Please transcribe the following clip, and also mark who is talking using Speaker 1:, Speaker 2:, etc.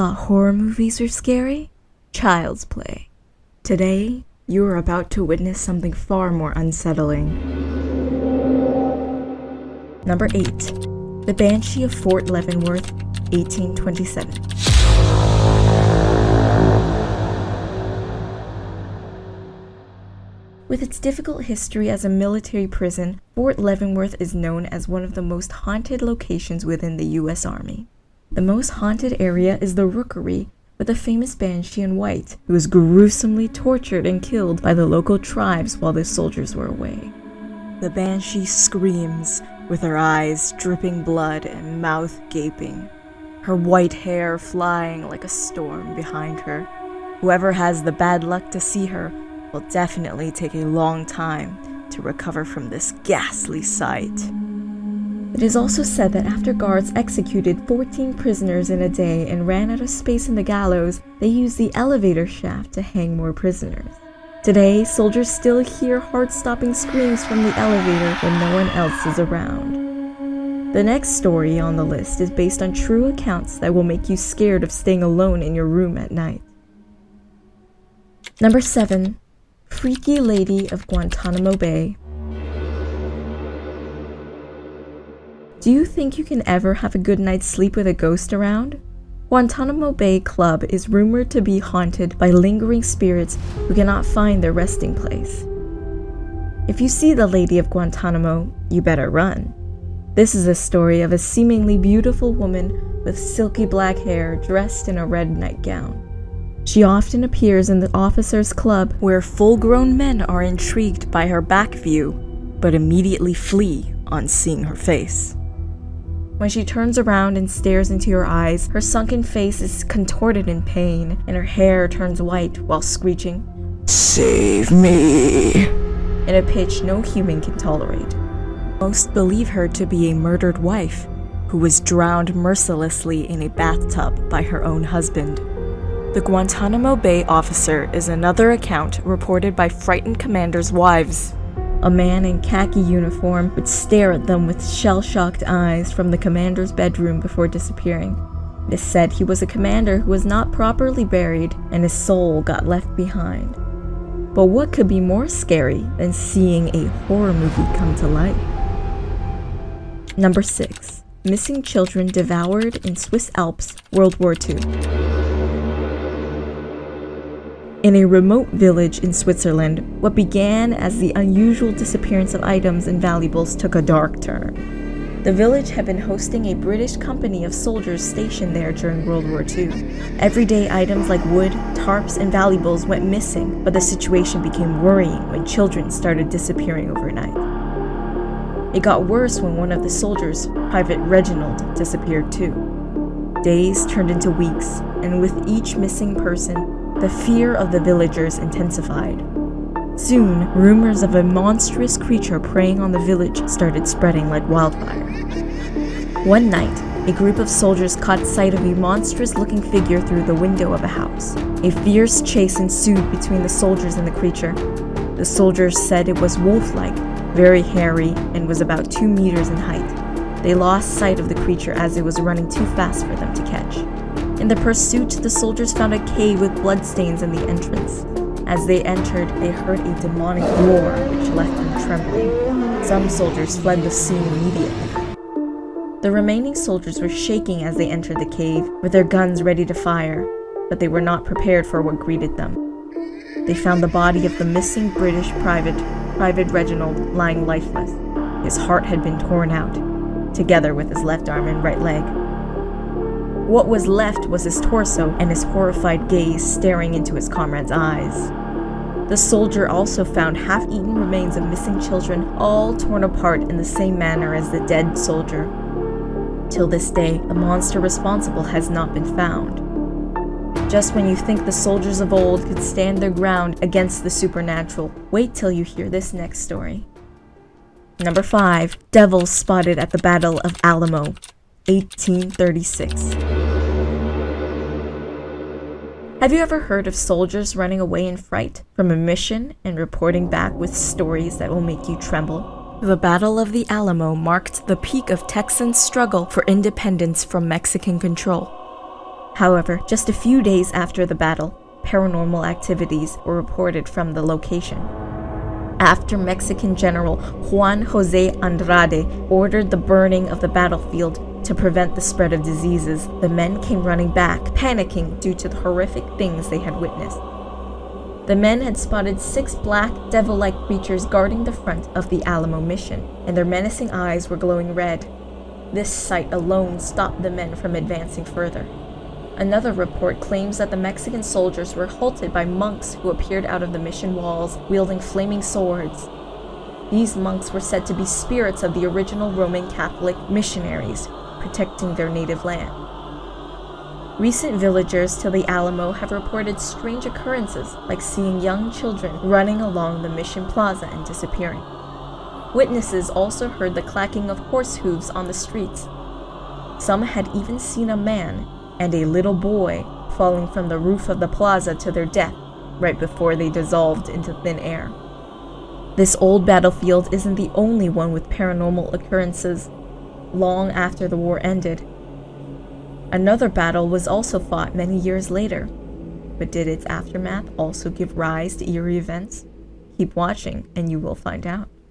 Speaker 1: thought horror movies were scary? Child's play. Today, you are about to witness something far more unsettling. Number 8. The Banshee of Fort Leavenworth, 1827. With its difficult history as a military prison, Fort Leavenworth is known as one of the most haunted locations within the U.S. Army. The most haunted area is the Rookery, with the famous Banshee in white, who was gruesomely tortured and killed by the local tribes while the soldiers were away. The Banshee screams, with her eyes dripping blood and mouth gaping, her white hair flying like a storm behind her. Whoever has the bad luck to see her will definitely take a long time to recover from this ghastly sight. It is also said that after guards executed 14 prisoners in a day and ran out of space in the gallows, they used the elevator shaft to hang more prisoners. Today, soldiers still hear heart-stopping screams from the elevator when no one else is around. The next story on the list is based on true accounts that will make you scared of staying alone in your room at night. Number 7. Freaky Lady of Guantanamo Bay. Do you think you can ever have a good night's sleep with a ghost around? Guantanamo Bay Club is rumored to be haunted by lingering spirits who cannot find their resting place. If you see the Lady of Guantanamo, you better run. This is a story of a seemingly beautiful woman with silky black hair dressed in a red nightgown. She often appears in the officers' club where full-grown men are intrigued by her back view, but immediately flee on seeing her face. When she turns around and stares into your eyes, her sunken face is contorted in pain, and her hair turns white while screeching, "Save me!" in a pitch no human can tolerate. Most believe her to be a murdered wife, who was drowned mercilessly in a bathtub by her own husband. The Guantanamo Bay officer is another account reported by frightened commanders' wives. A man in khaki uniform would stare at them with shell-shocked eyes from the commander's bedroom before disappearing. It is said he was a commander who was not properly buried and his soul got left behind. But what could be more scary than seeing a horror movie come to life? Number 6. Missing children devoured in Swiss Alps, World War II. In a remote village in Switzerland, what began as the unusual disappearance of items and valuables took a dark turn. The village had been hosting a British company of soldiers stationed there during World War II. Everyday items like wood, tarps, and valuables went missing, but the situation became worrying when children started disappearing overnight. It got worse when one of the soldiers, Private Reginald, disappeared too. Days turned into weeks, and with each missing person, the fear of the villagers intensified. Soon, rumors of a monstrous creature preying on the village started spreading like wildfire. One night, a group of soldiers caught sight of a monstrous-looking figure through the window of a house. A fierce chase ensued between the soldiers and the creature. The soldiers said it was wolf-like, very hairy, and was about 2 meters in height. They lost sight of the creature as it was running too fast for them to catch. In the pursuit, the soldiers found a cave with bloodstains in the entrance. As they entered, they heard a demonic roar, which left them trembling. Some soldiers fled the scene immediately. The remaining soldiers were shaking as they entered the cave, with their guns ready to fire, but they were not prepared for what greeted them. They found the body of the missing British Private Reginald, lying lifeless. His heart had been torn out, together with his left arm and right leg. What was left was his torso and his horrified gaze staring into his comrade's eyes. The soldier also found half-eaten remains of missing children, all torn apart in the same manner as the dead soldier. Till this day, the monster responsible has not been found. Just when you think the soldiers of old could stand their ground against the supernatural, wait till you hear this next story. Number 5. Devils spotted at the Battle of Alamo, 1836. Have you ever heard of soldiers running away in fright from a mission and reporting back with stories that will make you tremble? The Battle of the Alamo marked the peak of Texans' struggle for independence from Mexican control. However, just a few days after the battle, paranormal activities were reported from the location. After Mexican General Juan José Andrade ordered the burning of the battlefield to prevent the spread of diseases, the men came running back, panicking due to the horrific things they had witnessed. The men had spotted 6 black, devil-like creatures guarding the front of the Alamo mission, and their menacing eyes were glowing red. This sight alone stopped the men from advancing further. Another report claims that the Mexican soldiers were halted by monks who appeared out of the mission walls, wielding flaming swords. These monks were said to be spirits of the original Roman Catholic missionaries, protecting their native land. Recent villagers to the Alamo have reported strange occurrences, like seeing young children running along the mission plaza and disappearing. Witnesses also heard the clacking of horse hooves on the streets. Some had even seen a man and a little boy falling from the roof of the plaza to their death right before they dissolved into thin air. This old battlefield isn't the only one with paranormal occurrences. Long after the war ended, another battle was also fought many years later. But did its aftermath also give rise to eerie events? Keep watching and you will find out.